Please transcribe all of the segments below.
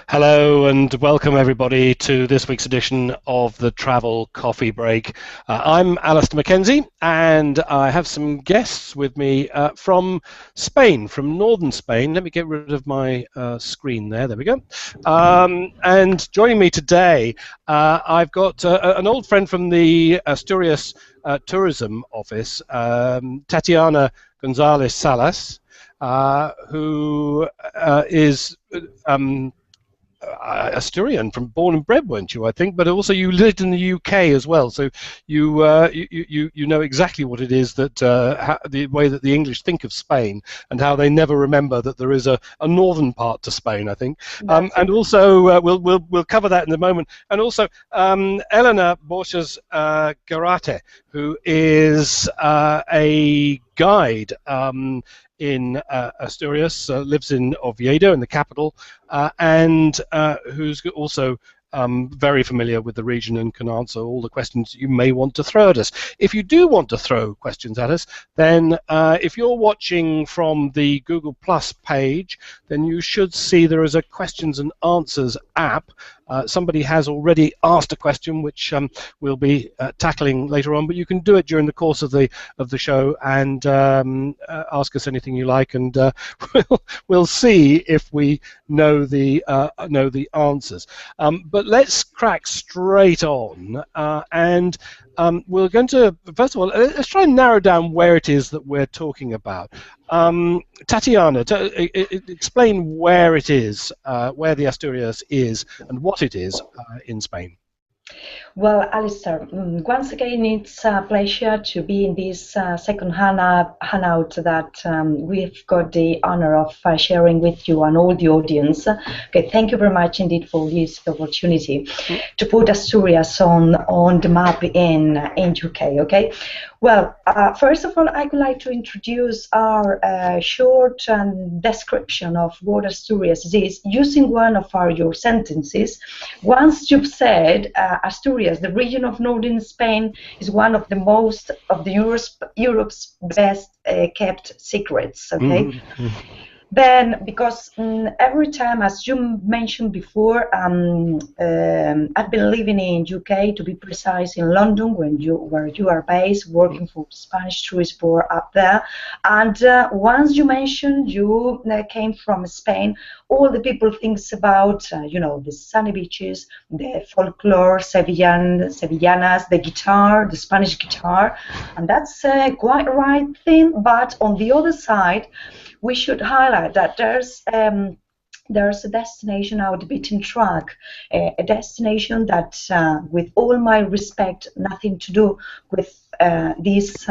Hello and welcome everybody to this week's edition of the Travel Coffee Break. I'm Alistair Mackenzie and I have some guests with me from Spain, from northern Spain. Let me get rid of my screen there. There we go. And joining me today, I've got an old friend from the Asturias Tourism Office, Tatiana Gonzalez Salas, who is Asturian, born and bred, weren't you? I think, but also you lived in the UK as well, so you know exactly what it is that the way that the English think of Spain and how they never remember that there is a northern part to Spain. I think, and also we'll cover that in a moment. And also Elena Borges Garate, who is a guide in Asturias, lives in Oviedo, in the capital, and who's also very familiar with the region and can answer all the questions you may want to throw at us. If you do want to throw questions at us, then if you're watching from the Google Plus page, then you should see there is a questions and answers app. Somebody has already asked a question, which we'll be tackling later on, but you can do it during the course of the show and ask us anything you like, and we'll see if we know the answers. But let's crack straight on, and we're going to, first of all, let's try and narrow down where it is that we're talking about. Tatiana, explain where it is, where the Asturias is, and what it is in Spain. Well, Alistair, once again, it's a pleasure to be in this second hangout that we've got the honor of sharing with you and all the audience. Okay, thank you very much indeed for this opportunity to put Asturias on the map in UK. Okay. Well, first of all, I would like to introduce our short description of what Asturias is using one of your sentences. Once you've said Asturias, the region of northern Spain, is one of the most of the Europe's best kept secrets. Okay. Then, because every time, as you mentioned before, I've been living in UK, to be precise, in London, where you are based, working for Spanish Tourist Board up there. And once you mentioned you came from Spain, all the people thinks about, the sunny beaches, the folklore, Sevillanas, the guitar, the Spanish guitar, and that's quite a right thing. But on the other side, we should highlight that there's a destination out the beaten track, a destination that, with all my respect, nothing to do with this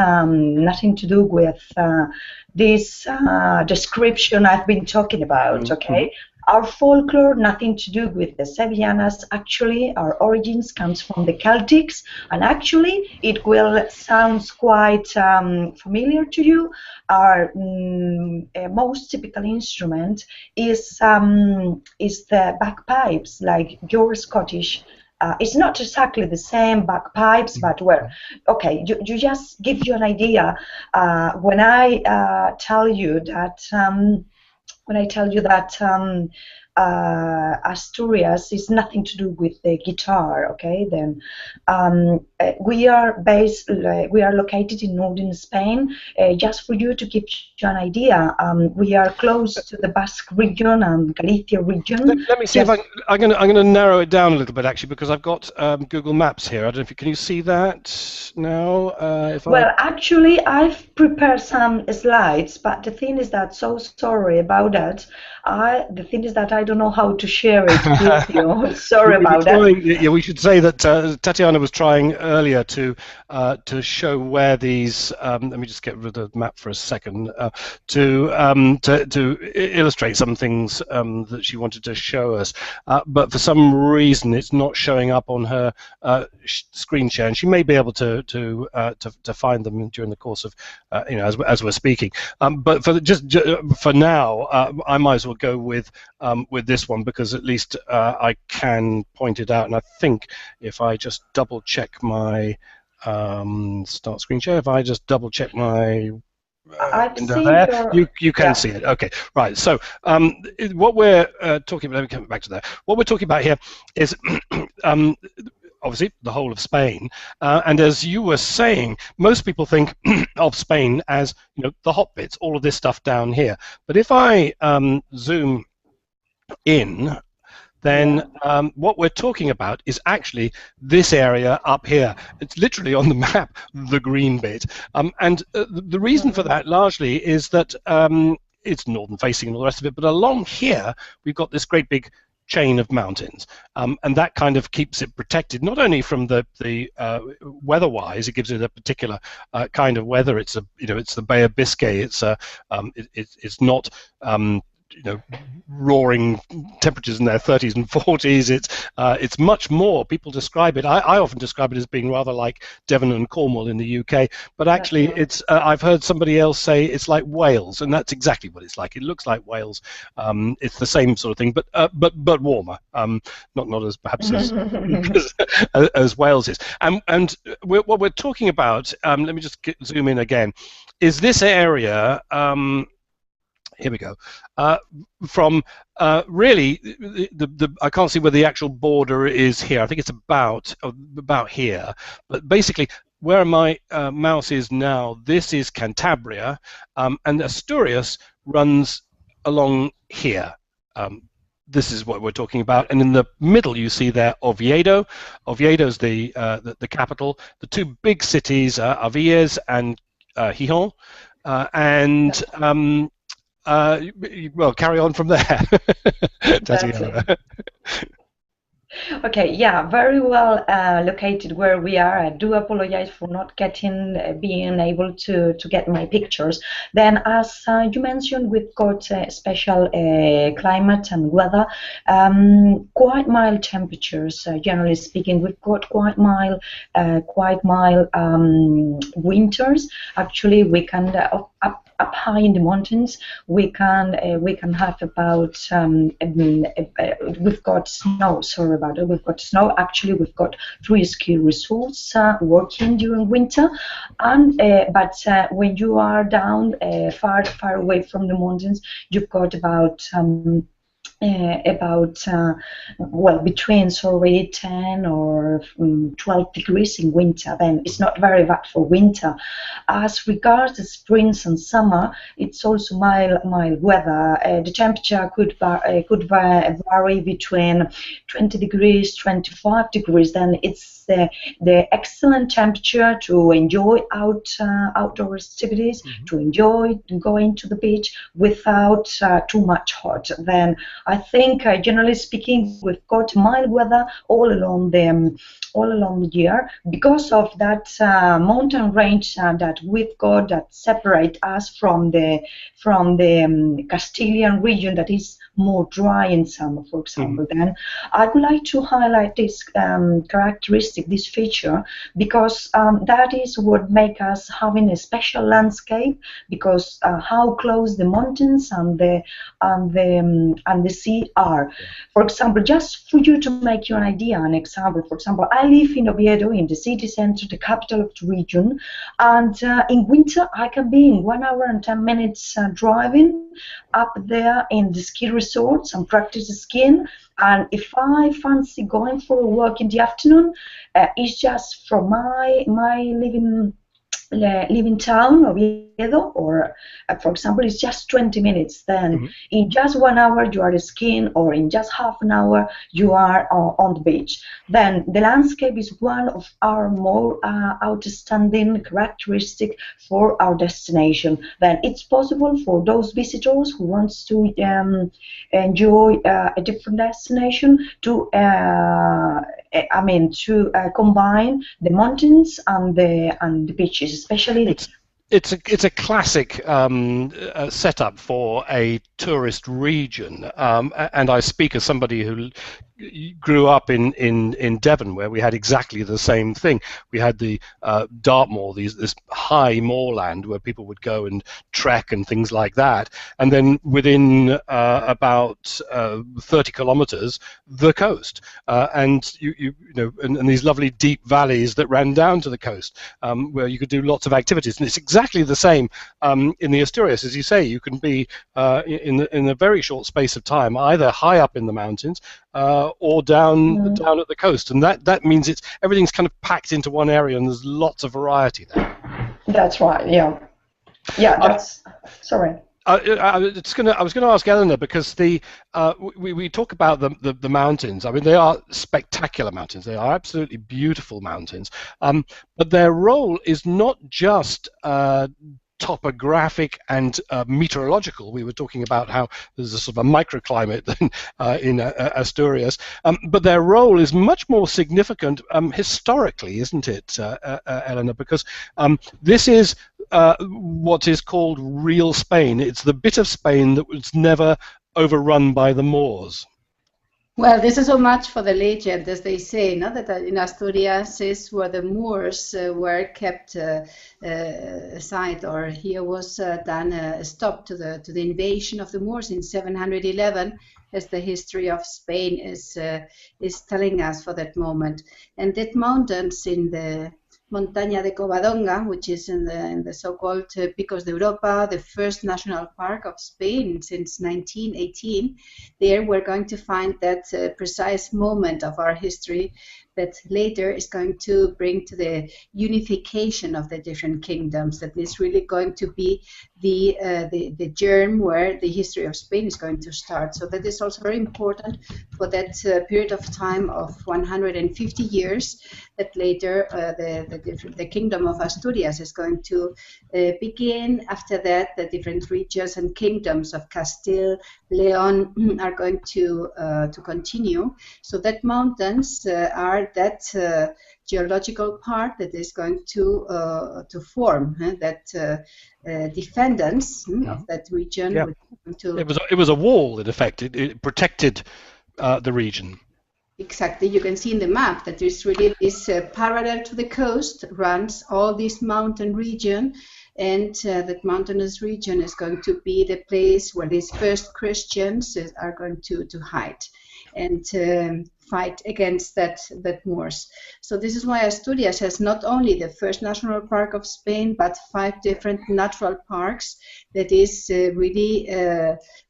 description I've been talking about. Okay. Our folklore, nothing to do with the Sevillanas. Actually, our origins comes from the Celtics, and actually, it will sound quite familiar to you. Our most typical instrument is the bagpipes, like your Scottish. It's not exactly the same bagpipes, but well, okay. You just give you an idea when I tell you that. Asturias is nothing to do with the guitar, okay? Then we are located in northern Spain. Just for you to give you an idea, we are close to the Basque region and Galicia region. Let me see if I'm going to narrow it down a little bit, actually, because I've got Google Maps here. I don't know if can you see that now? Actually, I've prepared some slides, but the thing is that, so sorry about that. The thing is that I don't know how to share it with you. Sorry about that. Yeah, we should say that Tatiana was trying earlier to show where these. Let me just get rid of the map for a second. To illustrate some things that she wanted to show us, but for some reason it's not showing up on her screen share, and she may be able to find them during the course of as we're speaking. But for now, I might as well go with this one, because at least I can point it out. And I think if I just double check my start screen share, if I just double check my I've window seen there. your, You can yeah. see it. Okay, right. So what we're talking about, let me come back to that. What we're talking about here is um, obviously the whole of Spain, and as you were saying, most people think of Spain as, you know, the hot bits, all of this stuff down here. But if I zoom in, then Yeah. what we're talking about is actually this area up here. It's literally on the map, the green bit. And the reason for Mhm. that largely is that it's northern facing and all the rest of it, but along here we've got this great big chain of mountains, and that kind of keeps it protected, not only from the weather-wise, it gives it a particular kind of weather. It's it's the Bay of Biscay. It's not you know, roaring temperatures in their 30s and 40s. It's much more. People describe it. I often describe it as being rather like Devon and Cornwall in the UK, but That's actually, right. it's. I've heard somebody else say it's like Wales, and that's exactly what it's like. It looks like Wales. It's the same sort of thing, but warmer. Not as perhaps as Wales is. And what we're talking about. Let me just zoom in again. Is this area? Here we go. From really, I can't see where the actual border is here. I think it's about here. But basically, where my mouse is now, this is Cantabria, and Asturias runs along here. This is what we're talking about, and in the middle you see there Oviedo. Oviedo's the capital. The two big cities are Aviles and Gijon, and well, carry on from there, That's it. Tatiana. Okay, yeah, very well located where we are. I do apologize for not being able to get my pictures. Then, as you mentioned, we've got special climate and weather, quite mild temperatures. Generally speaking, we've got quite mild winters. Actually, we can up high in the mountains, we can have about we've got snow. Sorry about it. We've got snow. Actually, we've got 3 ski resorts working during winter, and but when you are down far away from the mountains, you've got about well, between 10 or 12 degrees in winter. Then it's not very bad for winter. As regards the springs and summer, it's also mild weather. The temperature could vary between 20 degrees, 25 degrees. Then it's the excellent temperature to enjoy outdoor activities, to enjoy going to the beach without too much hot. Then I think, generally speaking, we've got mild weather all along the year because of that mountain range that we've got that separate us from the Castilian region that is more dry in summer, for example. Then I would like to highlight this characteristic, this feature, because that is what makes us having a special landscape, because how close the mountains and the sea are. For example, just for you to make you an idea, an example, for example, I live in Oviedo, in the city center, the capital of the region, and in winter I can be in 1 hour and 10 minutes driving up there in the ski resorts and practice skiing. And if I fancy going for a walk in the afternoon, it's just from my living town, Oviedo, or for example, it's just 20 minutes. Then in just 1 hour you are skiing, or in just half an hour you are on the beach. Then the landscape is one of our more outstanding characteristic for our destination. Then it's possible for those visitors who wants to enjoy a different destination to combine the mountains and the beaches, especially. It's a classic setup for a tourist region, and I speak as somebody who grew up in Devon, where we had exactly the same thing. We had the Dartmoor, this high moorland where people would go and trek and things like that, and then within about 30 kilometers, the coast, and you know, and these lovely deep valleys that ran down to the coast, where you could do lots of activities. And it's exactly the same in the Asturias, as you say. You can be in a very short space of time, either high up in the mountains or down at the coast, and that means everything's kind of packed into one area, and there's lots of variety there. That's right. Yeah. That's sorry. I was going to ask Eleanor, because we talk about the mountains. I mean, they are spectacular mountains. They are absolutely beautiful mountains. But their role is not just topographic and meteorological. We were talking about how there's a sort of a microclimate in Asturias, but their role is much more significant historically, isn't it, Eleanor? Because this is what is called real Spain. It's the bit of Spain that was never overrun by the Moors. Well, this is so much for the legend, as they say, no? That in Asturias is where the Moors were kept aside, or here was done a stop to the invasion of the Moors in 711, as the history of Spain is telling us for that moment. And that mountains in the Montaña de Covadonga, which is in the so-called Picos de Europa, the first national park of Spain since 1918. There we're going to find that precise moment of our history that later is going to bring to the unification of the different kingdoms. That is really going to be the germ where the history of Spain is going to start. So that is also very important for that period of time of 150 years. That later the kingdom of Asturias is going to begin. After that, the different regions and kingdoms of Castile, Leon are going to continue. So that mountains are that geological part that is going to form that defendants of that region. Yeah. It was a wall, in effect. It protected the region. Exactly. You can see in the map that there's really this parallel to the coast runs all this mountain region, and that mountainous region is going to be the place where these first Christians are going to hide and fight against that Moors. So this is why Asturias has not only the first national park of Spain, but 5 different natural parks that is really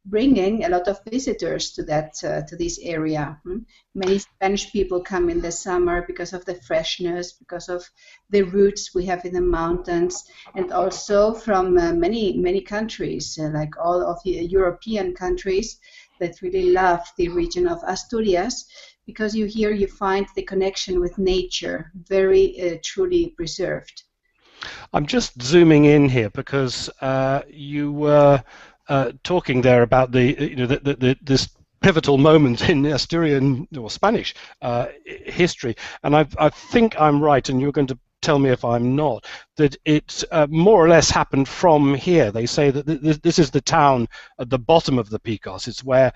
bringing a lot of visitors to this area. Many Spanish people come in the summer because of the freshness, because of the roots we have in the mountains, and also from many countries, like all of the European countries that really love the region of Asturias, because you find the connection with nature very truly preserved. I'm just zooming in here because you were talking there about this pivotal moment in Asturian or Spanish history, and I think I'm right, and you're going to tell me if I'm not, that it more or less happened from here. They say that this is the town at the bottom of the Picos. It's where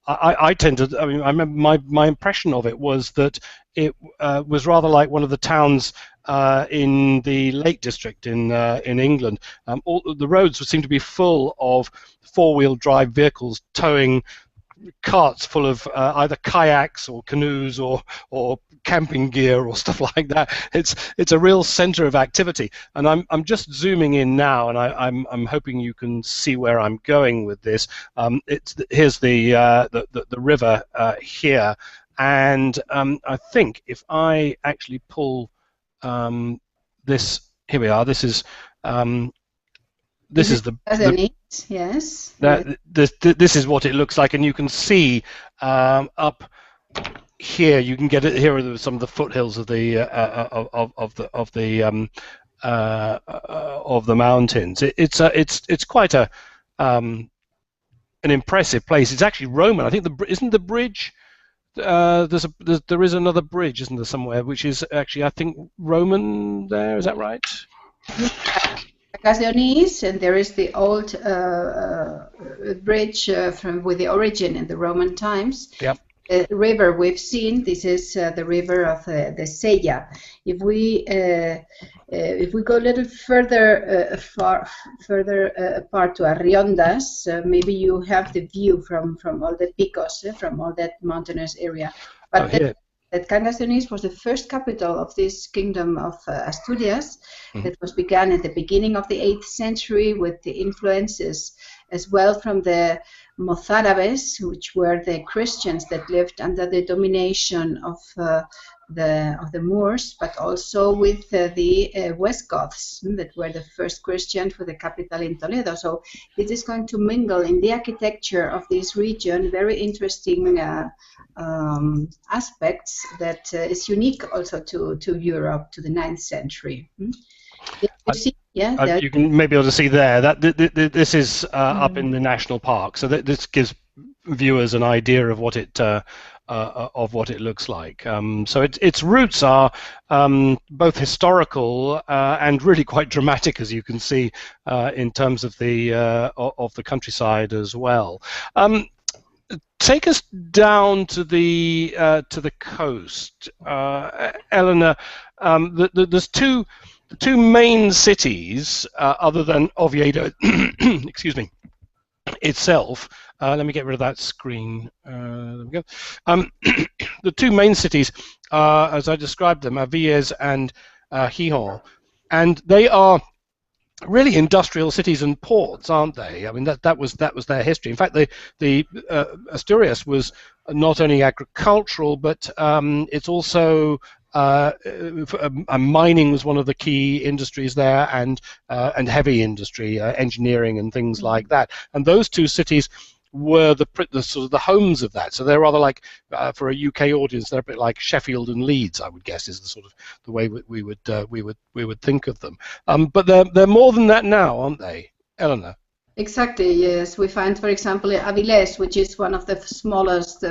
I tend to. I mean, I remember my impression of it was that it was rather like one of the towns in the Lake District in England. All the roads would seem to be full of 4-wheel drive vehicles towing carts full of either kayaks or canoes or camping gear or stuff like that. It's a real center of activity, and I'm just zooming in now, and I'm hoping you can see where I'm going with this. Here's the river here, and I think if I actually pull this, here we are. This is the yes. This is what it looks like, and you can see up here. You can get it. Here are some of the foothills of the mountains. It's quite an impressive place. It's actually Roman. I think isn't the bridge. There is another bridge, isn't there, somewhere, which is actually, I think, Roman there. Is that right? And there is the old bridge with the origin in the Roman times. Yep. river we've seen, this is the river of the Sella. If we go a little further apart to Arriondas, maybe you have the view from all the Picos, from all that mountainous area. But that Cangas was the first capital of this kingdom of Asturias. That was begun at the beginning of the 8th century with the influences as well from the Mozárabes, which were the Christians that lived under the domination of the Moors, but also with the Westgoths that were the first Christians with the capital in Toledo. So it is going to mingle in the architecture of this region very interesting aspects that is unique also to Europe, to the 9th century. You see, you can maybe able to see there that this is up in the national park, so this gives viewers an idea of what it looks like. So its roots are both historical and really quite dramatic, as you can see in terms of the countryside as well. Take us down to the coast, Eleanor. There's two main cities other than Oviedo, excuse me, itself. Let me get rid of that screen. There we go. The two main cities, as I described them, are Aviles and Gijon, and they are really industrial cities and ports, aren't they? I mean, that was their history. In fact, the Asturias was not only agricultural, but it's also mining was one of the key industries there, and heavy industry, engineering and things like that. And those two cities were the sort of the homes of that. So they're rather like, for a UK audience, they're a bit like Sheffield and Leeds, I would guess, is the sort of the way we would think of them. But they're more than that now, aren't they, Eleanor? Exactly, yes. We find, for example, Aviles, which is one of the smallest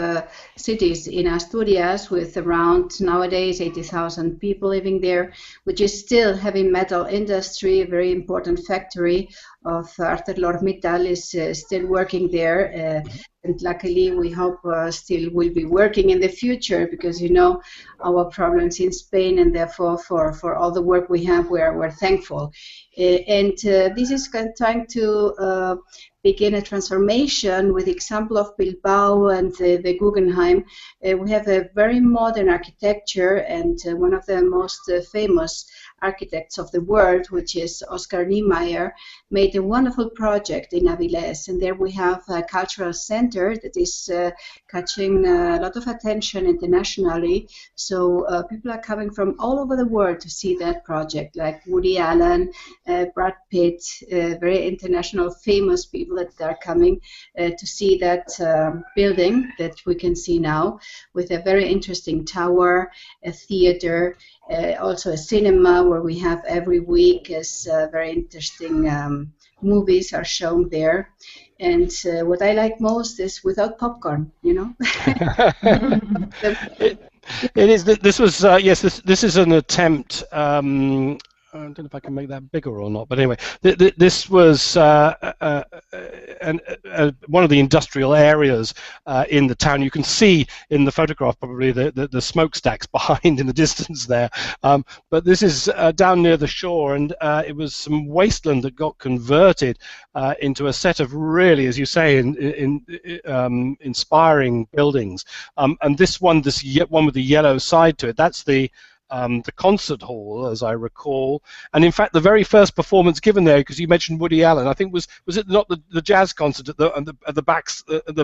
cities in Asturias, with around nowadays 80,000 people living there, which is still heavy metal industry, a very important factory of ArcelorMittal is still working there. And luckily, we hope still will be working in the future, because you know our problems in Spain, and therefore for all the work we have, we're thankful. And this is trying to begin a transformation with the example of Bilbao and the Guggenheim. We have a very modern architecture, and one of the most famous architects of the world, which is Oscar Niemeyer, made a wonderful project in Aviles, and there we have a cultural center that is catching a lot of attention internationally. So people are coming from all over the world to see that project, like Woody Allen, Brad Pitt, very international famous people that are coming to see that building that we can see now, with a very interesting tower, a theater, also a cinema where we have every week as very interesting movies are shown there. And what I like most is without popcorn, you know. It is. This was yes. This is an attempt. I don't know if I can make that bigger or not, but anyway, this was one of the industrial areas in the town. You can see in the photograph probably the smokestacks behind in the distance there, but this is down near the shore, and it was some wasteland that got converted into a set of really, as you say, inspiring buildings. And this one with the yellow side to it, that's the concert hall, as I recall, and in fact the very first performance given there, because you mentioned Woody Allen, I think was it not the jazz concert at the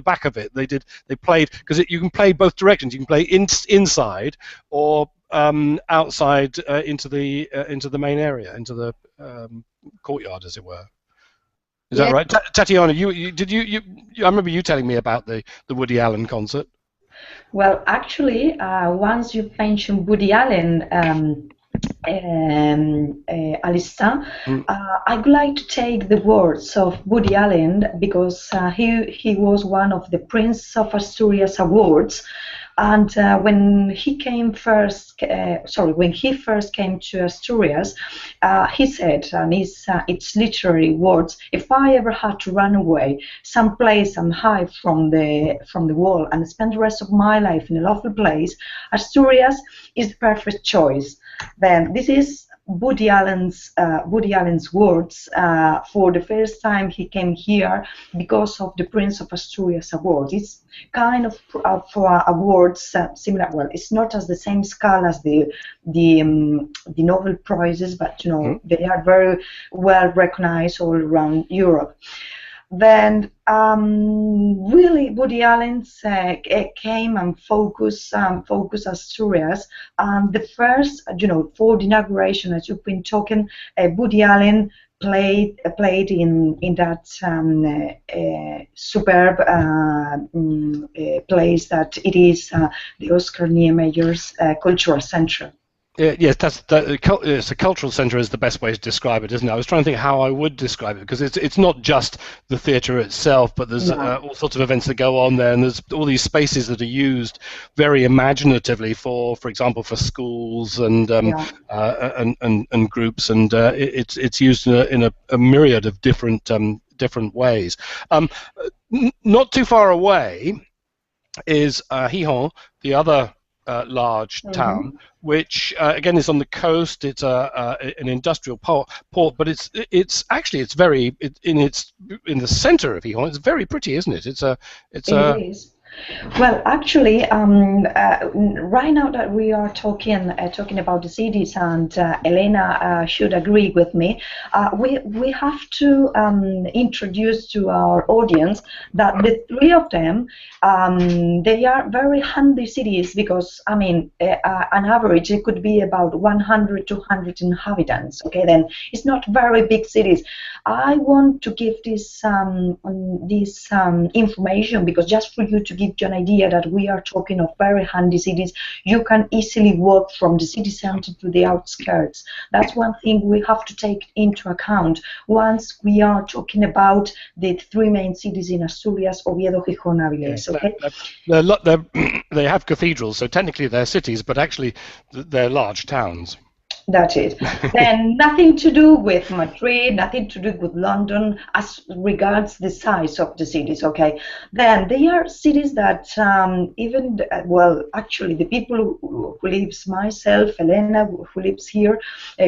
back of it? They played, because you can play both directions. You can play inside or outside into the main area, into the courtyard, as it were. Is that right, Tatiana? I remember you telling me about the Woody Allen concert. Well, actually, once you mentioned Woody Allen, Alistair, I would like to take the words of Woody Allen, because he was one of the Prince of Asturias Awards And when he first came to Asturias, he said, and it's literary words: "If I ever had to run away, someplace and hide from the world, and spend the rest of my life in a lovely place, Asturias is the perfect choice." Then this is Woody Allen's words. For the first time he came here because of the Prince of Asturias award. It's kind of for awards similar. Well, it's not as the same scale as the Nobel prizes, but they are very well recognized all around Europe. Then really Woody Allen came and focused Asturias. And the first, for the inauguration, as you've been talking, Woody Allen played in that superb place that it is the Oscar Niemeyer's Cultural Center. Yes, it's a cultural centre is the best way to describe it, isn't it? I was trying to think how I would describe it, because it's not just the theatre itself, but there's all sorts of events that go on there, and there's all these spaces that are used very imaginatively for example, for schools and groups, and it's used in a myriad of different ways. Not too far away is Gijon, the other large town, which again is on the coast. It's an industrial port, but it's very in the centre of Gijon. It's very pretty, isn't it? It is. Well, actually, right now that we are talking about the cities, and Elena should agree with me, we have to introduce to our audience that the three of them, they are very handy cities, because on average it could be about 100 to 200 inhabitants. Okay, then it's not very big cities. I want to give this information because just for you to give you an idea that we are talking of very handy cities. You can easily walk from the city center to the outskirts. That's one thing we have to take into account once we are talking about the three main cities in Asturias: Oviedo, Gijon, Aviles. Okay? They have cathedrals, so technically they're cities, but actually they're large towns. That's it. Then nothing to do with Madrid, nothing to do with London as regards the size of the cities, okay? Then they are cities that actually the people who lives, myself, Elena, who lives here,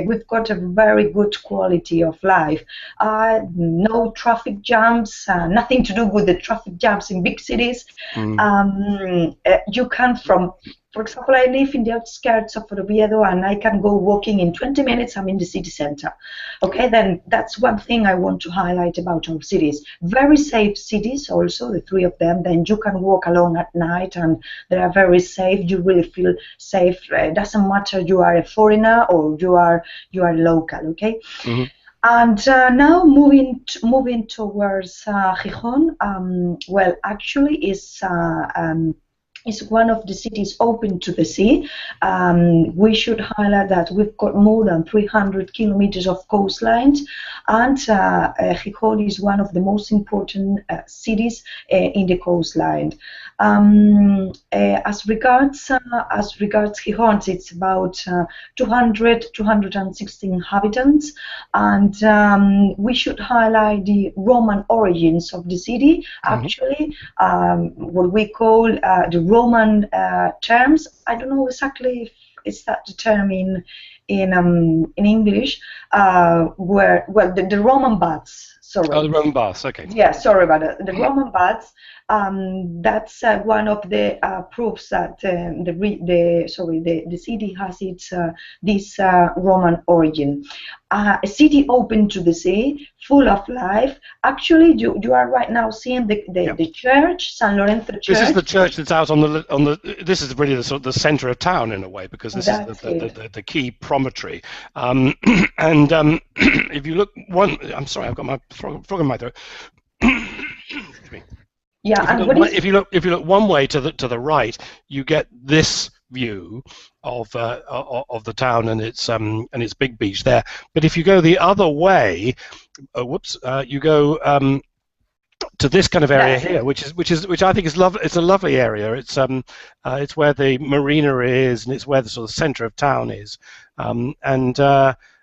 we've got a very good quality of life. No traffic jams, nothing to do with the traffic jams in big cities. You can for example, I live in the outskirts of Oviedo, and I can go walking in 20 minutes. I'm in the city center. Okay, then that's one thing I want to highlight about our cities. Very safe cities, also the three of them. Then you can walk alone at night, and they are very safe. You really feel safe. It doesn't matter you are a foreigner or you are local. Okay. And now moving towards Gijon. Well, actually, is one of the cities open to the sea. We should highlight that we've got more than 300 kilometers of coastlines, and Gijon is one of the most important cities in the coastline. As regards Gijon, it's about 260 inhabitants, and we should highlight the Roman origins of the city. Actually, what we call the Roman terms. I don't know exactly if it's that the term in English. The Roman baths. Sorry. Oh, the Roman baths. Okay. Yeah, sorry about that. The Roman baths. That's one of the proofs that the city has this Roman origin. A city open to the sea, full of life. Actually, you are right now seeing the church, San Lorenzo Church. This is the church that's out on the. This is really the centre of town in a way, because this is the key promontory. If you look I'm sorry, I've got my frog in my throat. Excuse me. Yeah, if you look one way to the right, you get this view of the town and its big beach there. But if you go the other way, you go to this kind of area here, which I think is lovely. It's a lovely area. It's where the marina is, and it's where the sort of centre of town is. And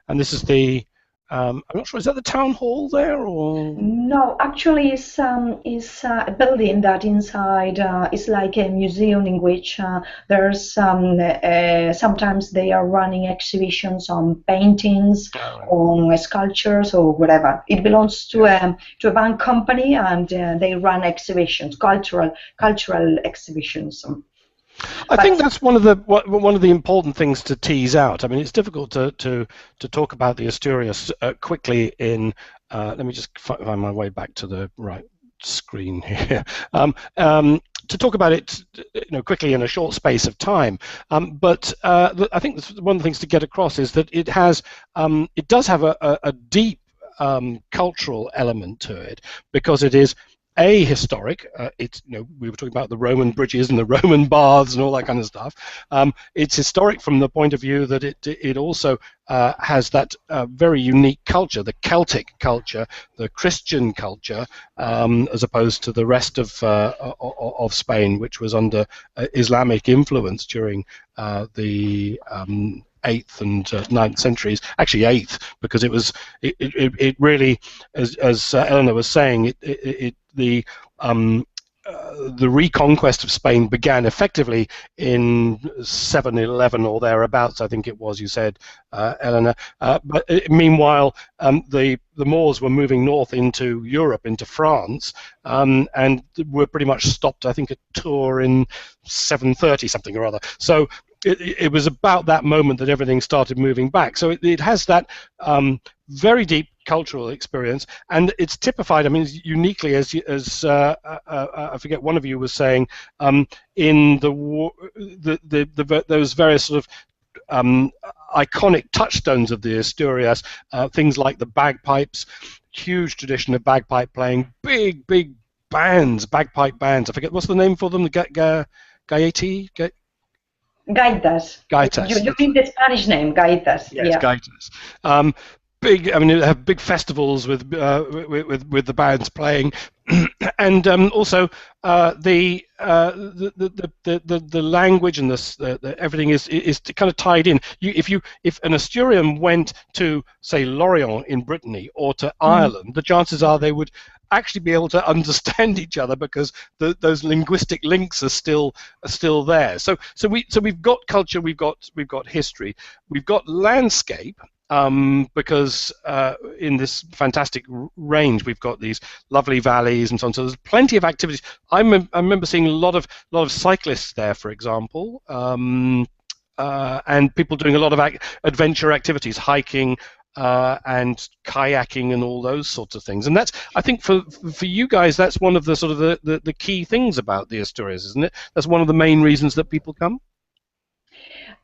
this is the I'm not sure, is that the town hall there, or? No, actually, it's a building that inside is like a museum in which there's sometimes they are running exhibitions on paintings, on sculptures, or whatever. It belongs to a bank company, and they run exhibitions, cultural exhibitions. I think that's one of the important things to tease out. I mean, it's difficult to talk about the Asturias quickly in. Let me just find my way back to the right screen here. To talk about it, quickly in a short space of time. But I think one of the things to get across is that it does have a deep cultural element to it, because it is historic. We were talking about the Roman bridges and the Roman baths and all that kind of stuff. It's historic from the point of view that it also has that very unique culture, the Celtic culture, the Christian culture, as opposed to the rest of Spain, which was under Islamic influence during the 8th and 9th centuries, actually 8th, because it really, as Eleanor was saying, the reconquest of Spain began effectively in 711 or thereabouts, I think it was, you said, Eleanor. But meanwhile, the Moors were moving north into Europe, into France, and were pretty much stopped, I think, at Tours in 730 something or other. So it was about that moment that everything started moving back. So it has that very deep cultural experience, and it's typified, I mean, uniquely, as I forget, one of you was saying, in those various sort of iconic touchstones of the Asturias, things like the bagpipes, huge tradition of bagpipe playing, big bands, bagpipe bands. I forget what's the name for them. The gaiety. Gaitas. You mean the Spanish name, gaitas? Yes, yeah. Gaitas. Big. I mean, they have big festivals with the bands playing, and also the language and the everything is kind of tied in. If an Asturian went to, say, Lorient in Brittany or to Ireland, the chances are they would actually be able to understand each other, because those linguistic links are still there. So we've got culture, we've got history, we've got landscape. Because in this fantastic range, we've got these lovely valleys and so on. So there's plenty of activities. I remember seeing a lot of cyclists there, for example, and people doing a lot of adventure activities, hiking and kayaking and all those sorts of things. And that's, I think, for you guys, that's one of the sort of the key things about the Asturias, isn't it? That's one of the main reasons that people come.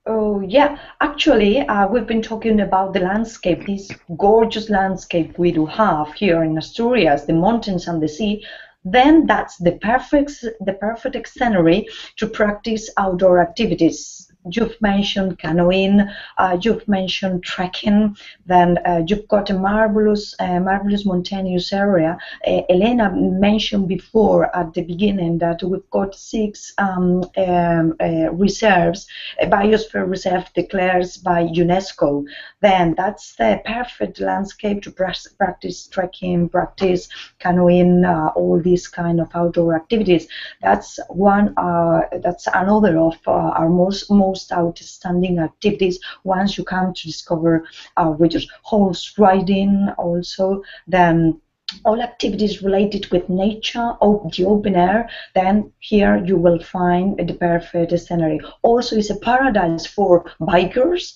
Oh, yeah. Actually, we've been talking about the landscape, this gorgeous landscape we do have here in Asturias, the mountains and the sea. Then that's the perfect scenery to practice outdoor activities. You've mentioned canoeing, you've mentioned trekking, then you've got a marvelous mountainous area. Elena mentioned before at the beginning that we've got 6 reserves, a biosphere reserve declared by UNESCO. Then that's the perfect landscape to practice trekking, practice canoeing, all these kind of outdoor activities. That's one. That's another of our most outstanding activities once you come to discover our regions. Horse riding also, then all activities related with nature or the open air. Then here you will find the perfect scenery. Also, it's a paradise for bikers.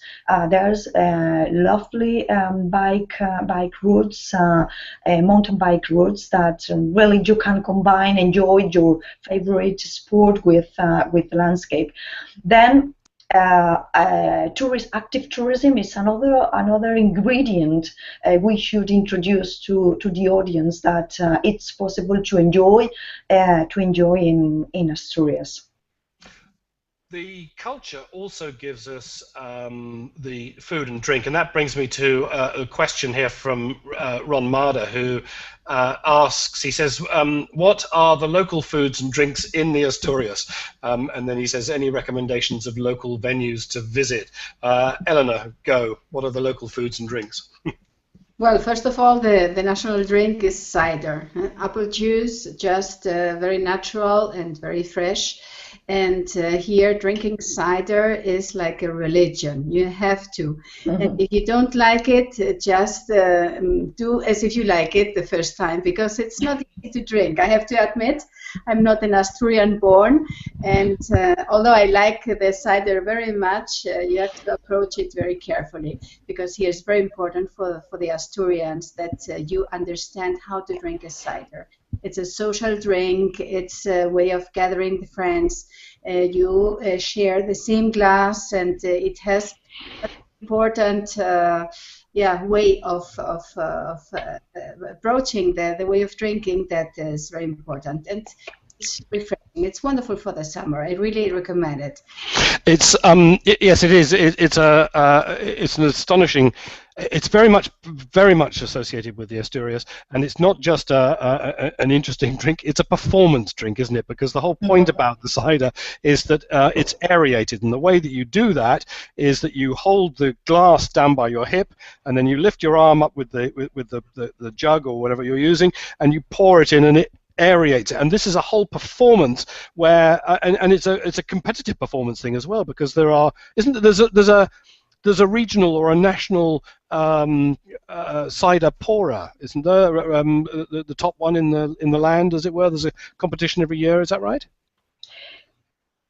There's lovely bike routes, mountain bike routes that really you can combine, enjoy your favorite sport with landscape. Then active tourism is another ingredient we should introduce to the audience, that it's possible to enjoy in Asturias. The culture also gives us the food and drink, and that brings me to a question here from Ron Marder, who asks, he says, what are the local foods and drinks in the Asturias? And then he says, any recommendations of local venues to visit? Eleanor, go. What are the local foods and drinks? Well, first of all, the national drink is cider. Apple juice, just very natural and very fresh. And here, drinking cider is like a religion. You have to. Mm-hmm. And if you don't like it, just do as if you like it the first time, because it's not easy to drink. I have to admit, I'm not an Asturian born, and although I like the cider very much, you have to approach it very carefully, because here it's very important for the Asturians that you understand how to drink a cider. It's a social drink. It's a way of gathering the friends. You share the same glass, and it has an important way of approaching the way of drinking that is very important. And it's refreshing. It's wonderful for the summer. I really recommend it. It's yes, it is. It's an astonishing. It's very much associated with the Asturias, and it's not just an interesting drink. It's a performance drink, isn't it? Because the whole point about the cider is that it's aerated, and the way that you do that is that you hold the glass down by your hip, and then you lift your arm up with the jug or whatever you're using, and you pour it in, and it aerates it. And this is a whole performance where, and it's a competitive performance thing as well, because there's a regional or a national cider pourer, isn't there? The top one in the land, as it were. There's a competition every year. Is that right?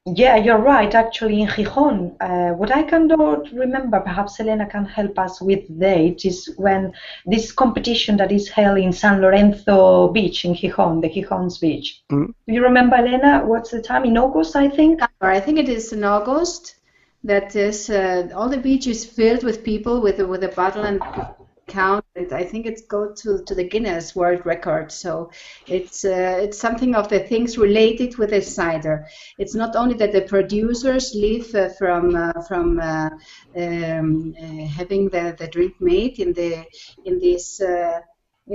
Yeah, you're right. Actually, in Gijon, what I cannot remember, perhaps Elena can help us with date, is when this competition that is held in San Lorenzo Beach in Gijon, the Gijon's beach. Mm. Do you remember, Elena? What's the time? In August, I think. I think it is in August. That is, all the beach is filled with people with a bottle and count. I think it's go to the Guinness World Record. So it's something of the things related with the cider. It's not only that the producers live from having the drink made in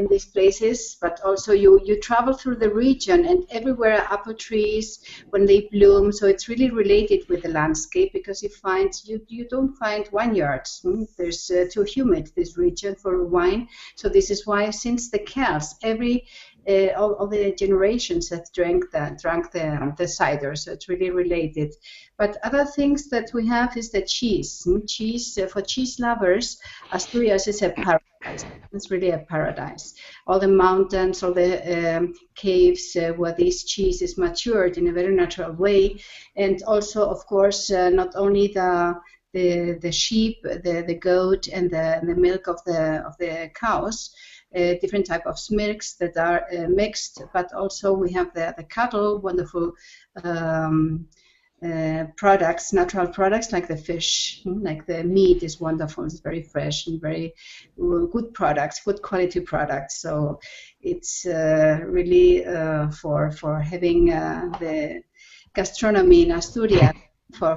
these places, but also you travel through the region, and everywhere are apple trees when they bloom. So it's really related with the landscape, because you don't find vineyards. There's too humid this region for wine. So this is why, since the Celts, all the generations have drank the cider. So it's really related. But other things that we have is the cheese. Cheese, for cheese lovers, Asturias is a paradise. It's really a paradise. All the mountains, all the caves where this cheese is matured in a very natural way, and also, of course, not only the sheep, the goat, and the milk of the cows. Different type of milks that are mixed, but also we have the cattle, wonderful products, natural products like the fish, like the meat is wonderful. It's very fresh and very good products, good quality products. So it's really for having the gastronomy in Asturias. For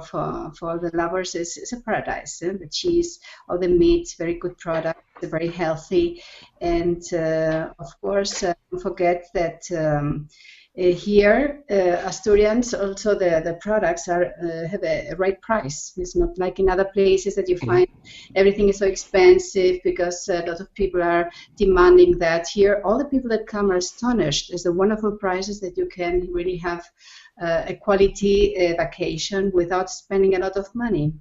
the lovers, it's a paradise. The cheese, all the meat, very good product, very healthy, and of course, don't forget that here Asturians also the products have a right price. It's not like in other places that you find everything is so expensive because a lot of people are demanding that. Here, all the people that come are astonished at the wonderful prices that you can really have a quality vacation without spending a lot of money.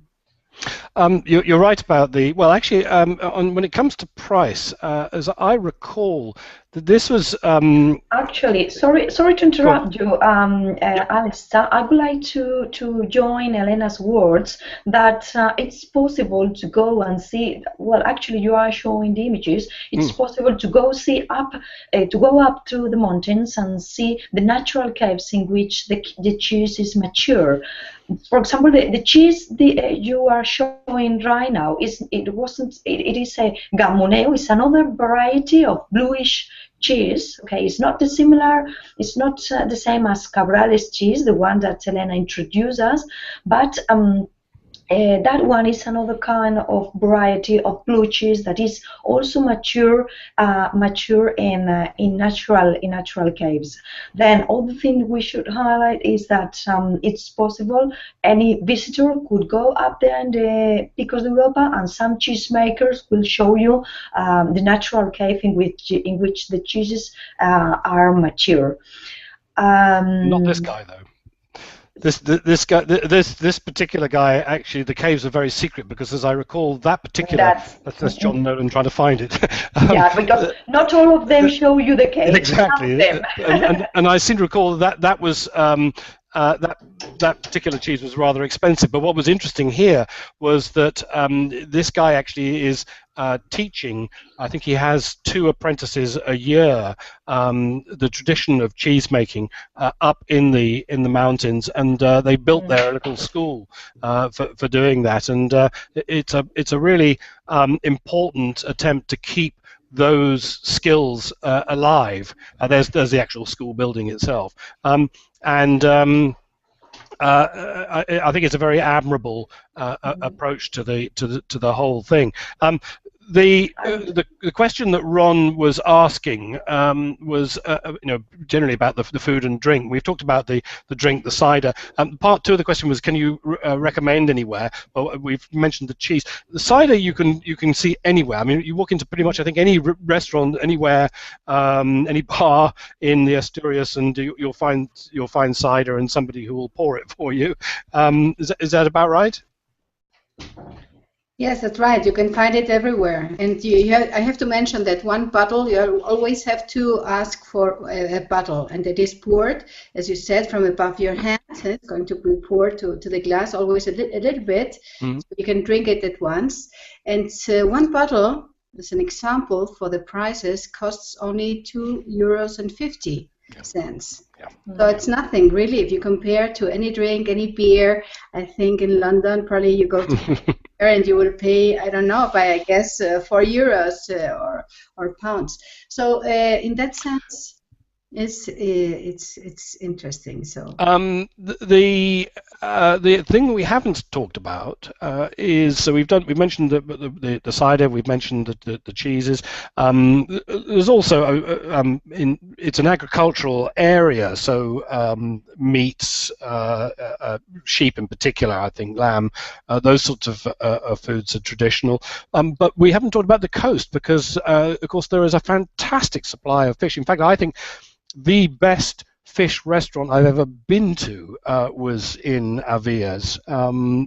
You're right about well, actually, when it comes to price, as I recall, that this was actually, sorry to interrupt you, Alistair. I would like to join Elena's words that it's possible to go and see. Well, actually, you are showing the images. It's possible to go up to the mountains and see the natural caves in which the cheese is mature. For example, the cheese you are showing right now it is a gamoneo. It's another variety of bluish cheese. Okay, it's not dissimilar. It's not the same as Cabrales cheese, the one that Elena introduced us, but that one is another kind of variety of blue cheese that is also mature in natural caves. Then other thing we should highlight is that it's possible any visitor could go up there in the Picos de Europa, and some cheesemakers will show you the natural cave in which the cheeses are mature. Not this guy though. This particular guy, actually, the caves are very secret because, as I recall, that particular that's John Nolan trying to find it. Yeah, because not all of them show you the cave. Exactly, and I seem to recall that was. That particular cheese was rather expensive, but what was interesting here was that this guy actually is teaching. I think he has 2 apprentices a year. The tradition of cheese making up in the mountains, and they built there a little school for doing that. And it's a really important attempt to keep those skills alive. There's the actual school building itself. I think it's a very admirable approach to the whole thing. The question that Ron was asking was generally about the food and drink. We've talked about the drink, the cider. Part 2 of the question was, can you recommend anywhere? Well, we've mentioned the cheese. The cider you can see anywhere. I mean, you walk into pretty much, I think, any restaurant anywhere, any bar in the Asturias, and you'll find cider and somebody who will pour it for you. Is that about right? Yes, that's right. You can find it everywhere. And I have to mention that one bottle, you always have to ask for a bottle, and it is poured, as you said, from above your hand. It's going to be poured to the glass, always a little bit, so you can drink it at once. And one bottle, as an example, for the prices, costs only €2.50. Yeah. So it's nothing really if you compare to any drink, any beer. I think in London probably you go to and you will pay, I don't know, by I guess €4 or pounds. So in that sense, it's interesting. So the thing we haven't talked about is, so we've mentioned the cider, we've mentioned the cheeses. There's also it's an agricultural area, so meats, sheep in particular, I think, lamb, those sorts of foods are traditional. But we haven't talked about the coast because, of course, there is a fantastic supply of fish. In fact, I think the best fish restaurant I've ever been to was in Aviles.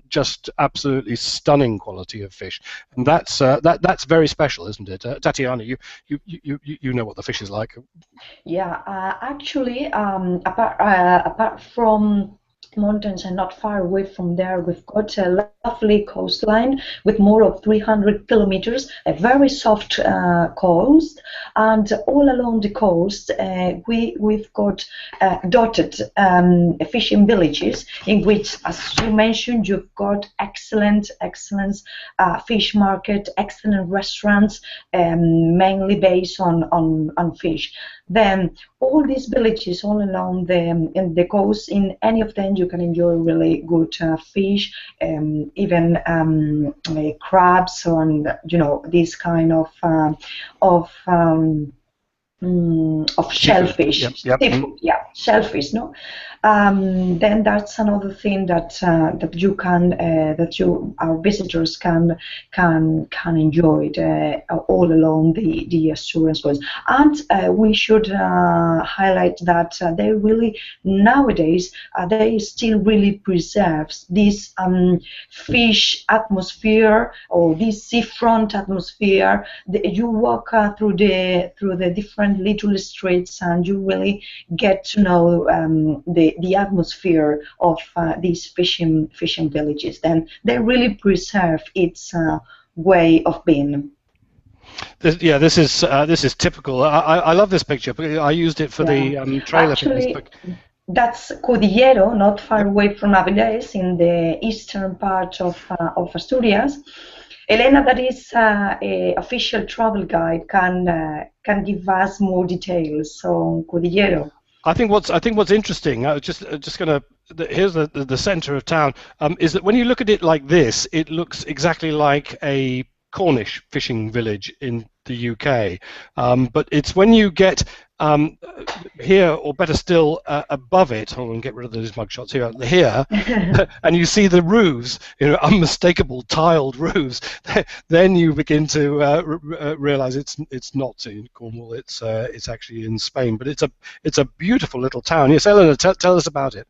Just absolutely stunning quality of fish, and that's very special, isn't it? Tatiana, you know what the fish is like. Yeah, actually, apart from mountains and not far away from there, we've got a lovely coastline with more of 300 kilometers, a very soft coast, and all along the coast we've got dotted fishing villages in which, as you mentioned, you've got excellent fish market, excellent restaurants, mainly based on fish. Then all these villages all along the coast, in any of them you can enjoy really good fish, even crabs, and this kind of shellfish, yep. seafood, shellfish. No, then that's another thing that our visitors can enjoy all along the Asturian coast. And we should highlight that they really nowadays they still really preserves this fish atmosphere, or this seafront atmosphere. You walk through the different little streets, and you really get to know the atmosphere of these fishing villages. Then they really preserve its way of being. This is typical. I love this picture because I used it for the trailer. Actually, that's Cudillero, not far away from Aviles, in the eastern part of Asturias. Elena, that is a official travel guide, can give us more details on Cudillero. I think what's interesting. I was just gonna. Here's the center of town. Is that when you look at it like this, it looks exactly like a Cornish fishing village in the UK. But it's when you get here, or better still, above it. Hold on, get rid of those mugshots here, and you see the roofs, unmistakable tiled roofs. Then you begin to realize it's not in Cornwall. It's actually in Spain. But it's a beautiful little town. Yes, Eleanor, tell us about it.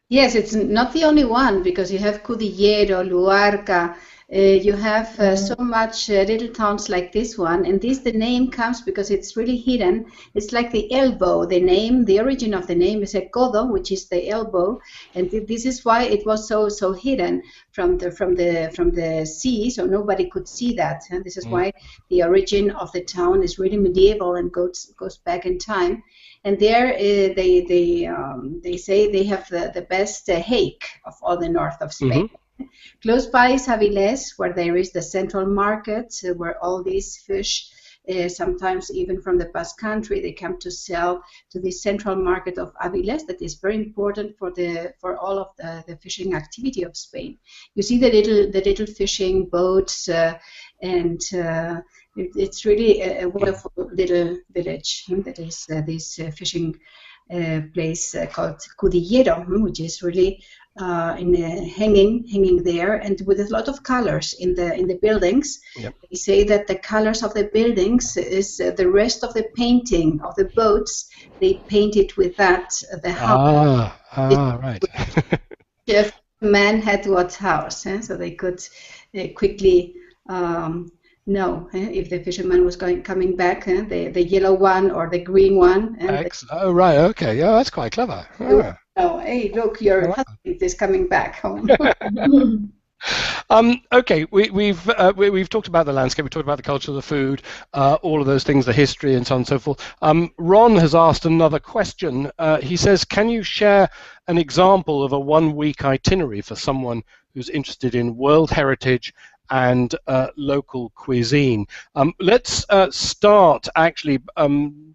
Yes, it's not the only one, because you have Cudillero, Luarca. You have so much little towns like this one, and the name comes because it's really hidden. It's like the elbow. The origin of the name is a codo, which is the elbow, and this is why it was so hidden from the sea, so nobody could see that. And this is why the origin of the town is really medieval and goes back in time. And there they say they have the best hake of all the north of Spain. Close by is Aviles, where there is the central market, where all these fish, sometimes even from the Basque Country, they come to sell to the central market of Aviles. That is very important for all of the fishing activity of Spain. You see the little fishing boats, and it's really a wonderful little village. That is this fishing place called Cudillero, which is really hanging there, and with a lot of colors in the buildings. Yep. They say that the colors of the buildings is the rest of the painting of the boats. They painted with that the house. Right. If man had what house, so they could quickly know if the fisherman was coming back, the yellow one or the green one. Oh, right, okay, yeah, that's quite clever. Yeah. Oh, hey, look, your husband is coming back home. Okay, we've talked about the landscape, we talked about the culture, the food, all of those things, the history, and so on and so forth. Ron has asked another question. He says, can you share an example of a one-week itinerary for someone who's interested in world heritage and local cuisine? Let's start, actually,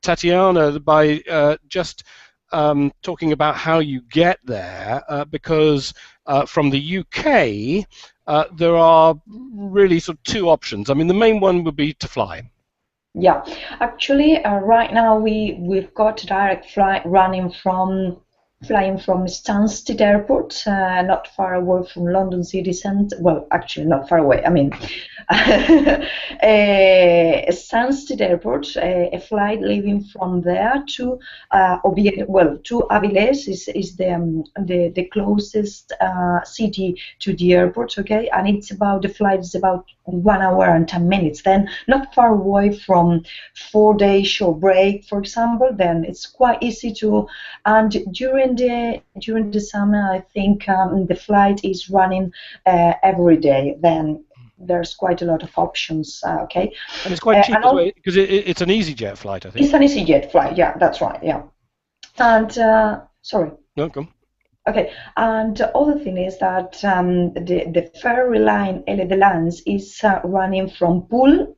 Tatiana, by just talking about how you get there, because from the UK there are really sort of two options. I mean, the main one would be to fly. Yeah, actually, right now we've got a direct flight flying from Stansted Airport, not far away from London city centre. Well, actually, not far away. I mean, Stansted Airport, a flight leaving from there to Oviedo. Well, to Aviles is the closest city to the airport. Okay, and the flight is about 1 hour and 10 minutes. Then not far away from 4-day shore break, for example. Then it's quite easy to, and during the summer, I think the flight is running every day. Then there's quite a lot of options. Okay, and it's quite cheap as well, because it's an EasyJet flight, I think. It's an EasyJet flight. Yeah, that's right. Yeah, and sorry. No, come. Okay, and the other thing is that the ferry line Ele de Lans is running from Poole.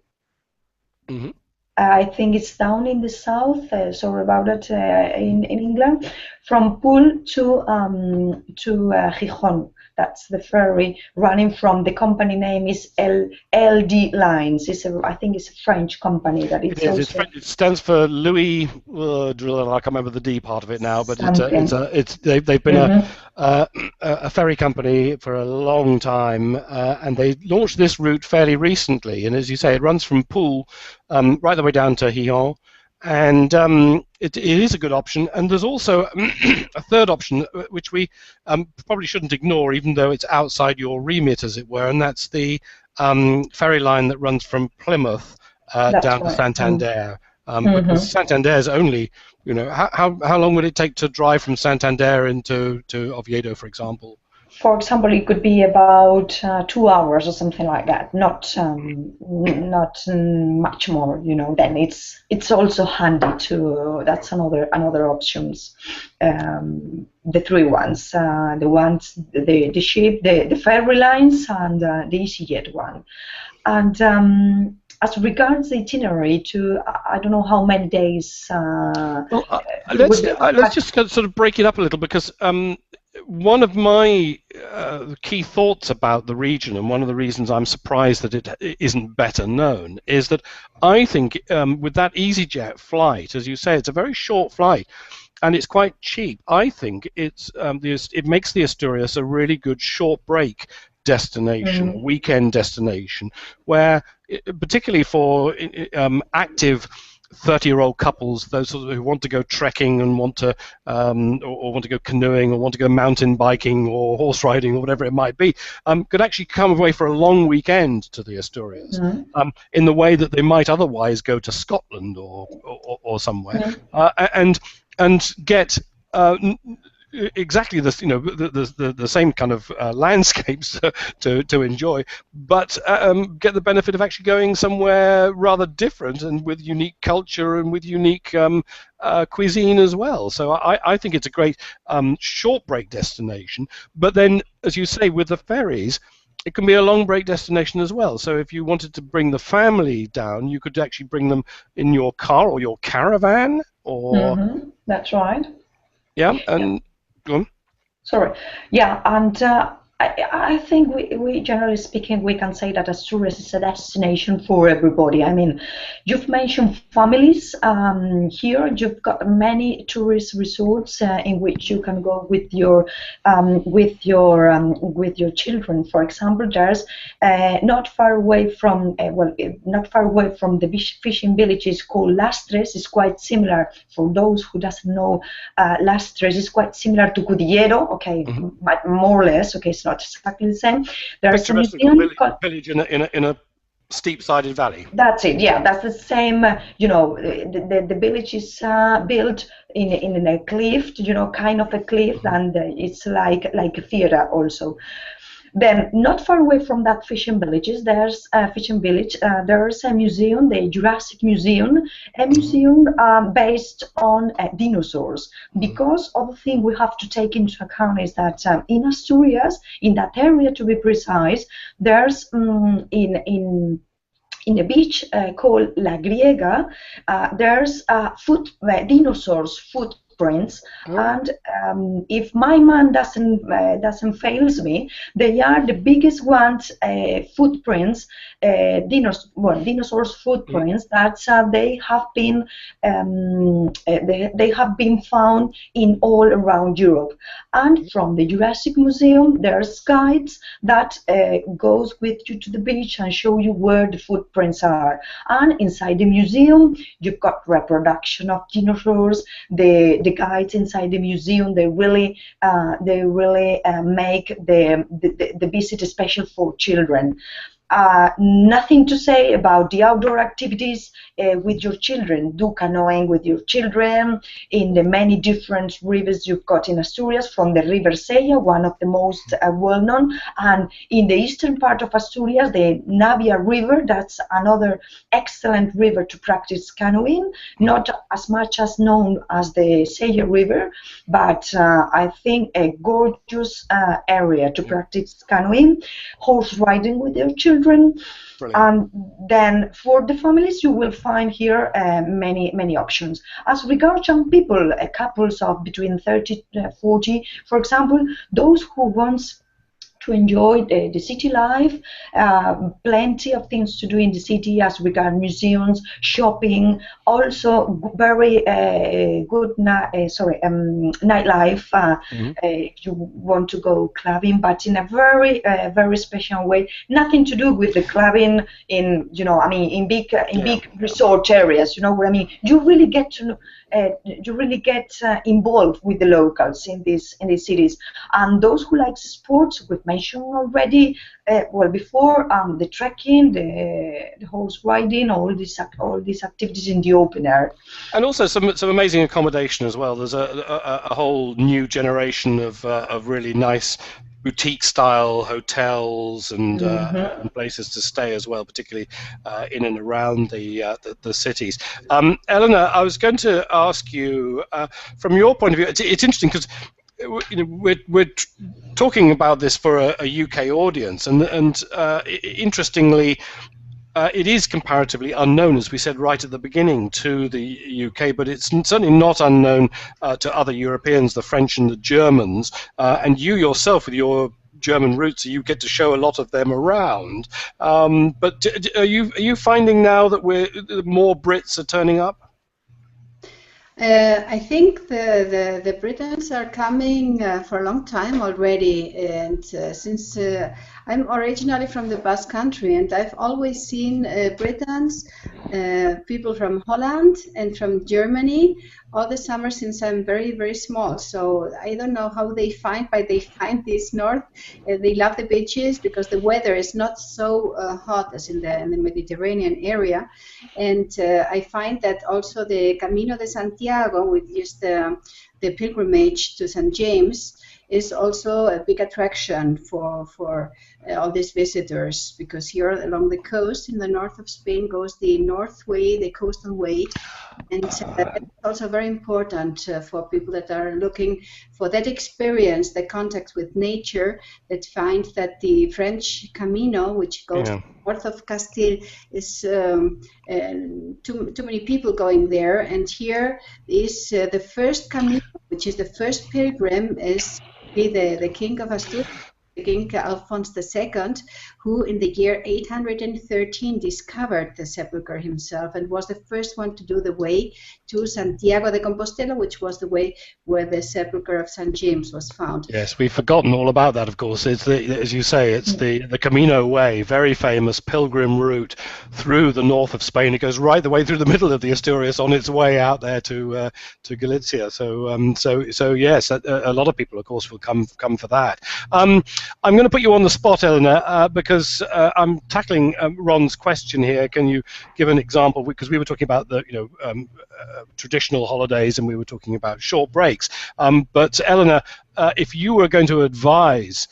Mm-hmm. I think it's down in the south. Sorry about it. In England, from Poole to Gijon. That's the ferry running from. The company name is LD Lines. I think it's a French company that it is. It stands for Louis. I can't remember the D part of it now, but they've been a ferry company for a long time, and they launched this route fairly recently. And as you say, it runs from Poole right the way down to Gijon. And it is a good option. And there's also a third option, which we probably shouldn't ignore, even though it's outside your remit, as it were, and that's the ferry line that runs from Plymouth down to Santander. Because Santander is only, how long would it take to drive from Santander into Oviedo, for example? for example, it could be about 2 hours or something like that. Not much more. Then it's also handy to. That's another options. The three ones, the ship, the ferry lines, and the EasyJet one. And as regards the itinerary, I don't know how many days. Let's just sort of break it up a little, because one of my key thoughts about the region, and one of the reasons I'm surprised that it isn't better known, is that I think with that EasyJet flight, as you say, it's a very short flight, and it's quite cheap. I think it makes the Asturias a really good short break destination, weekend destination, where particularly for active 30-year-old couples, those who want to go trekking and want to or want to go canoeing or want to go mountain biking or horse riding or whatever it might be, could actually come away for a long weekend to the Asturias, in the way that they might otherwise go to Scotland or somewhere, and get exactly the same kind of landscapes to enjoy, but get the benefit of actually going somewhere rather different and with unique culture and with unique cuisine as well. So I think it's a great short break destination. But then, as you say, with the ferries, it can be a long break destination as well. So if you wanted to bring the family down, you could actually bring them in your car or your caravan, or that's right. Yeah, and go on. Sorry. Yeah, and I think we generally speaking, we can say that Asturias is a destination for everybody. I mean, you've mentioned families. Here, you've got many tourist resorts in which you can go with your children. For example, there's not far away from the fishing villages called Lastres. It's quite similar, for those who doesn't know. Lastres is quite similar to Cudillero. Okay, more or less. Okay, it's not exactly the same. There's a museum village in a steep-sided valley. That's it. Yeah, that's the same. The village is built in a cliff. Kind of a cliff, and it's like a theater also. Then, not far away from that fishing village, there's a museum, the Jurassic Museum, a museum based on dinosaurs. Because other thing we have to take into account is that in Asturias, in that area to be precise, there's in a beach called La Griega, there's dinosaurs footprints, and if my man doesn't fails me, they are the biggest ones, footprints, dinosaurs footprints that they have been found in all around Europe. And from the Jurassic Museum, there's guides that goes with you to the beach and show you where the footprints are. And inside the museum, you've got reproduction of dinosaurs. The guides inside the museum, they really make the visit special for children. Nothing to say about the outdoor activities with your children. Do canoeing with your children in the many different rivers you've got in Asturias, from the River Sella, one of the most well-known, and in the eastern part of Asturias, the Navia River. That's another excellent river to practice canoeing, not as much as known as the Sella River, but I think a gorgeous area to practice canoeing, horse riding with your children. Brilliant. And then for the families, you will find here many options. As regards young people, couples of between 30 to 40, for example, those who want to enjoy the city life, plenty of things to do in the city as regard museums, shopping, also very good nightlife. If you want to go clubbing, but in a very special way. Nothing to do with the clubbing in big resort areas. You know what I mean? You really get to involved with the locals in these cities, and those who like sports, we've mentioned already before, the trekking, the horse riding, all these activities in the open air, and also some amazing accommodation as well. There's a whole new generation of really nice boutique-style hotels and places to stay as well, particularly in and around the cities. Eleanor, I was going to ask you, from your point of view, it's interesting because we're talking about this for a UK audience, and interestingly, it is comparatively unknown, as we said right at the beginning, to the UK, but it's certainly not unknown to other Europeans, the French and the Germans, and you yourself, with your German roots, you get to show a lot of them around. But are you finding now that more Brits are turning up? I think the Britons are coming for a long time already, and since I'm originally from the Basque Country, and I've always seen Britons, people from Holland and from Germany all the summer since I'm very, very small. So I don't know how they find, but they find this north. They love the beaches because the weather is not so hot as in the Mediterranean area. And I find that also the Camino de Santiago, which is the pilgrimage to St. James, is also a big attraction for all these visitors, because here along the coast in the north of Spain goes the North Way, the coastal way, and it's also very important for people that are looking for that experience, the contact with nature, that find that the French Camino, which goes north of Castile, is too many people going there, and here is the first Camino, which is the first pilgrim, is the King of Asturias, King Alphonse II, who in the year 813 discovered the sepulchre himself and was the first one to do the way to Santiago de Compostela, which was the way where the sepulchre of St. James was found. Yes, we've forgotten all about that, of course. It's as you say, it's the Camino Way, very famous pilgrim route through the north of Spain. It goes right the way through the middle of the Asturias on its way out there to Galicia. So yes, a lot of people, of course, will come for that. I'm going to put you on the spot, Eleanor, because I'm tackling Ron's question here. Can you give an example? Because we were talking about the traditional holidays, and we were talking about short breaks. But Eleanor, if you were going to advise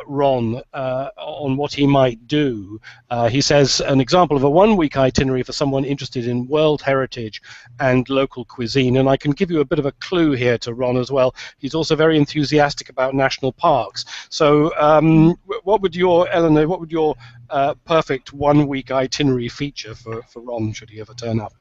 Ron on what he might do, he says an example of a one-week itinerary for someone interested in world heritage and local cuisine. And I can give you a bit of a clue here to Ron as well. He's also very enthusiastic about national parks. So what would your perfect one-week itinerary feature for Ron, should he ever turn up?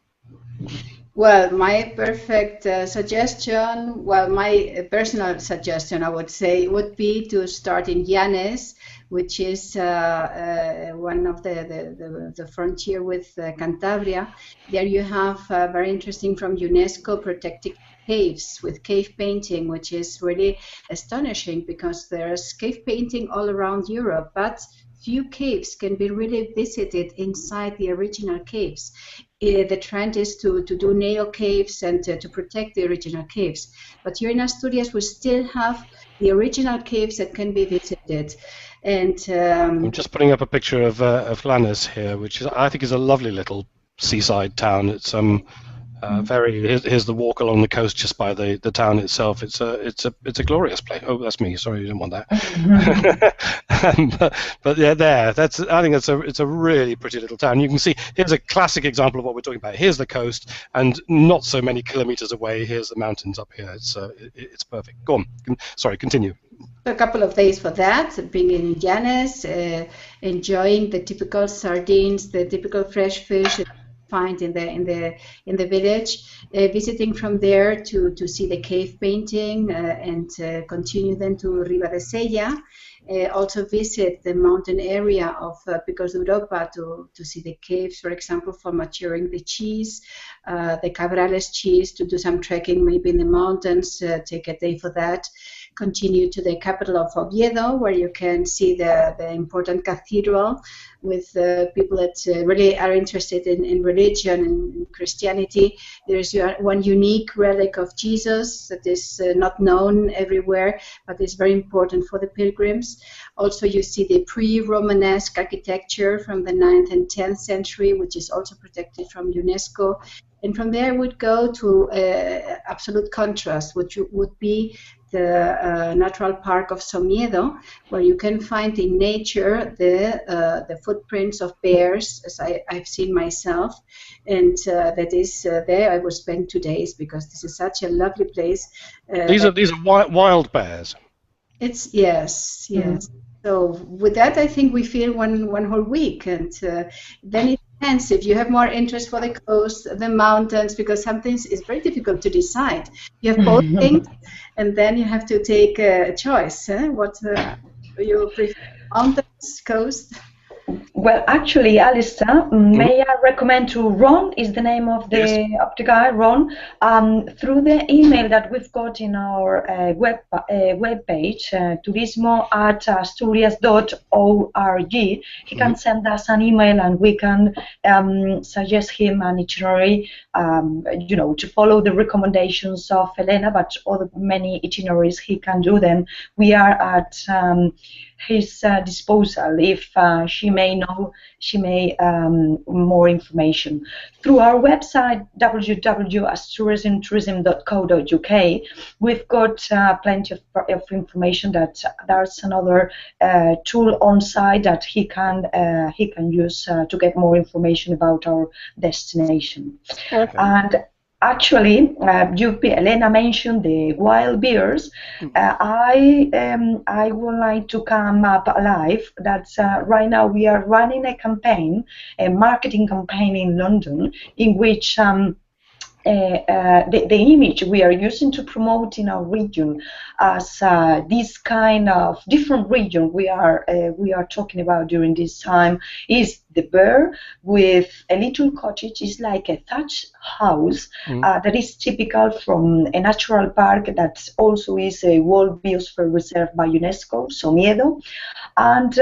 Well, my perfect suggestion, my personal suggestion, I would say, would be to start in Llanes, which is one of the frontier with Cantabria. There you have very interesting, from UNESCO, protected caves with cave painting, which is really astonishing, because there's cave painting all around Europe, but few caves can be really visited inside the original caves. The trend is to do neo caves and to protect the original caves. But here in Asturias, we still have the original caves that can be visited. And I'm just putting up a picture of Llanes here, which I think is a lovely little seaside town. It's here's the walk along the coast just by the town itself. It's a glorious place. Oh, that's me. Sorry, you didn't want that. but yeah, I think it's a really pretty little town. You can see here's a classic example of what we're talking about. Here's the coast, and not so many kilometers away, here's the mountains up here. It's perfect. Go on. Sorry, continue. A couple of days for that, being in Llanes, enjoying the typical sardines, the typical fresh fish that you find in the village, visiting from there to see the cave painting, and continue then to Ribadesella. Also visit the mountain area of Picos de Europa to see the caves, for example, for maturing the cheese, the Cabrales cheese, to do some trekking maybe in the mountains, take a day for that. Continue to the capital of Oviedo, where you can see the important cathedral with people that really are interested in religion and Christianity. There's one unique relic of Jesus that is not known everywhere, but is very important for the pilgrims. Also, you see the pre-Romanesque architecture from the 9th and 10th century, which is also protected from UNESCO. And from there, I would go to absolute contrast, which would be the Natural Park of Somiedo, where you can find in nature the footprints of bears, as I've seen myself, and that is there. I will spend 2 days because this is such a lovely place. These are wild bears. It's yes. So with that, I think we fill one whole week, and then it depends if you have more interest for the coast, the mountains, because sometimes it's very difficult to decide. You have both things, and then you have to take a choice. What you prefer, mountains, coast? Well, actually, Alistair, may I recommend to Ron, is the name of the guy, Ron, through the email that we've got in our web page, turismo@asturias.org. He can send us an email and we can suggest him an itinerary, to follow the recommendations of Elena, but other many itineraries he can do them. We are at his disposal if she may more information through our website www.asturiasintourism.co.uk. We've got plenty of information. That there's another tool on site that he can use to get more information about our destination. Okay. And actually, Elena mentioned the wild bears. I would like to come up alive. That's right now we are running a campaign, a marketing campaign in London, in which the image we are using to promote in our region as this kind of different region we are talking about during this time is the bear with a little cottage. Is like a thatched house that is typical from a natural park that also is a World Biosphere Reserve by UNESCO, Somiedo. And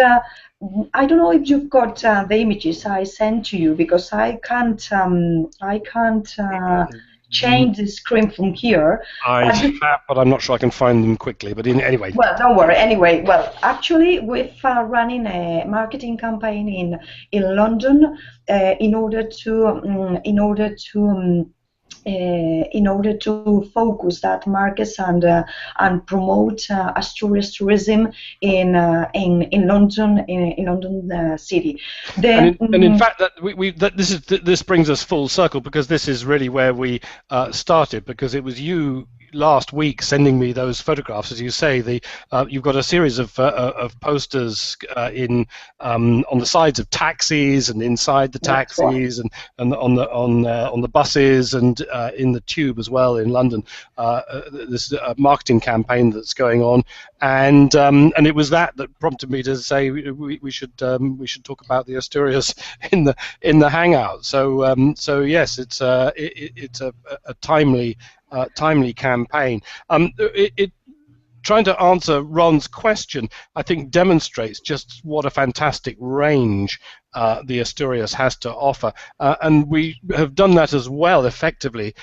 I don't know if you've got the images I sent to you, because I can't change the screen from here. I have, but I'm not sure I can find them quickly. But anyway. Well, don't worry. Anyway, well, actually, we're running a marketing campaign in London in order to focus that markets and promote Asturias tourism in London in London city. And in fact, that this brings us full circle, because this is really where we started, because it was you last week sending me those photographs. As you say, you've got a series of posters on the sides of taxis and inside the taxis, and on the buses and in the tube as well in London. This marketing campaign that's going on, and it was that prompted me to say we should talk about the Asturias in the hangout. So yes, it's a timely campaign. Trying to answer Ron's question, I think demonstrates just what a fantastic range the Asturias has to offer, and we have done that as well effectively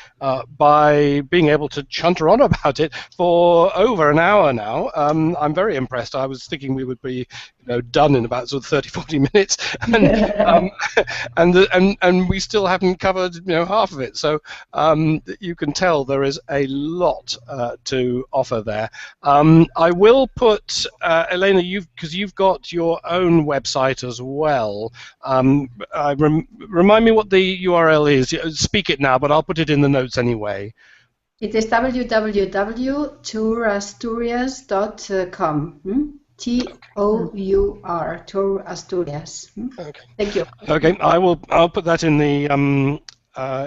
by being able to chunter on about it for over an hour now. I'm very impressed. I was thinking we would be done in about sort of 30-40 minutes, and we still haven't covered half of it. So you can tell there is a lot to offer there. I will put Elena, because you've got your own website as well. Remind me what the URL is. Speak it now, but I'll put it in the notes anyway. It is www.tourasturias.com. TOUR, Tour Asturias. Okay. Thank you. Okay, I'll put that in the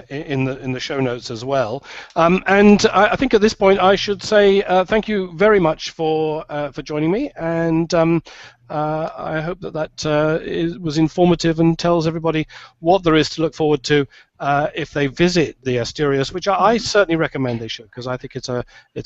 in the show notes as well. And I think at this point I should say thank you very much for joining me, and I hope that was informative and tells everybody what there is to look forward to if they visit the Asturias, which I certainly recommend they should, because I think it's a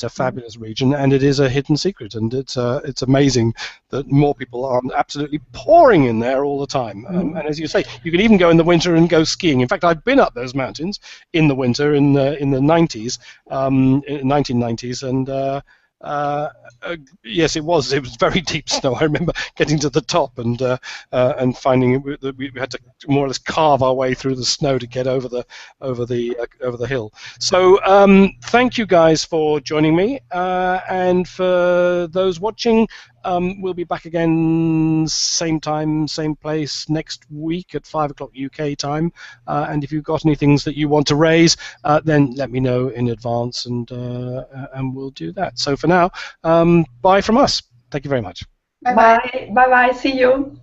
fabulous region, and it is a hidden secret, and it's amazing that more people aren't absolutely pouring in there all the time. And as you say, you can even go in the winter and go skiing. In fact, I've been up those mountains in the winter in the 90s, in 1990s, yes, it was. It was very deep snow. I remember getting to the top and finding that we had to more or less carve our way through the snow to get over the hill. So thank you guys for joining me, and for those watching, we'll be back again same time, same place next week at 5 o'clock UK time. And if you've got any things that you want to raise, then let me know in advance, and we'll do that. So for now, bye from us. Thank you very much. Bye bye. Bye. Bye. See you.